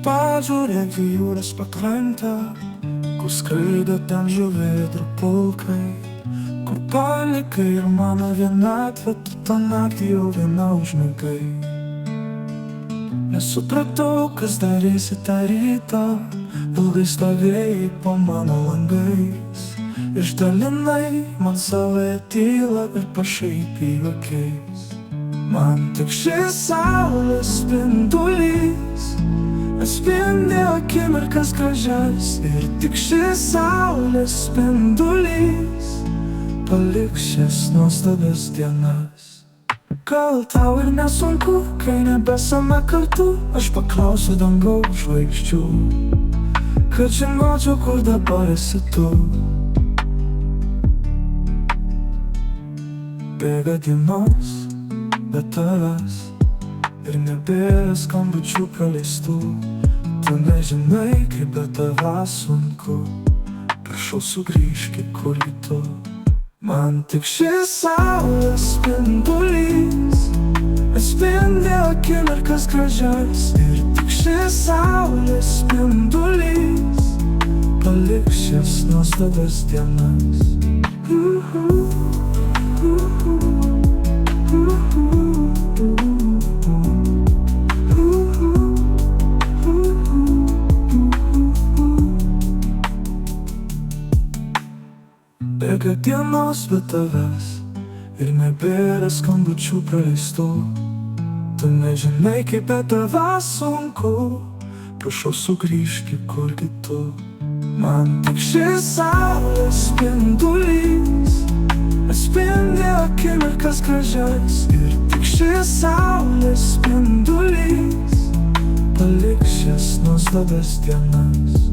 pažiūrėk į jūros pakrantę, kur skraido ten žuvėdrų pulkai, kur palikai ir mano vienatvę, tu tą naktį jau viena užmigai. Nesupratau, kas darysi tą rytą, ilgai stovėjai po mano langais, išdalinai man savąją tylą ir pašaipiai juokais. Man tik šis saulės spindulys atspindi akimirkas gražias, ir tik šis saulės spindulys paliks šias nuostabias dienas. Gal tau ir nesunku, kai nebesame kartu, aš paklausiu dangaus žvaigždžių, kad žinočiau, kur dabar esi tu. Bėga dienos be tavęs ir nebėra skambučių praleistų. Tu nežinai, kaip be tavęs sunku, prašau sugrįžk, kur tu. Man tik šis saulės spindulys atspindi akimirkas gražias, ir tik šis saulės spindulys paliks šias nuostabias dienas. Bėga dienos be tavęs ir nebėra skambučių praleistų. Tu nežinai, kaip be tavęs sunku, prašau sugrįžk, kurgi tu. Man tik šis saulės spindulys atspindi akimirkas gražias, ir tik šis saulės spindulys paliks šias nuostabias dienas.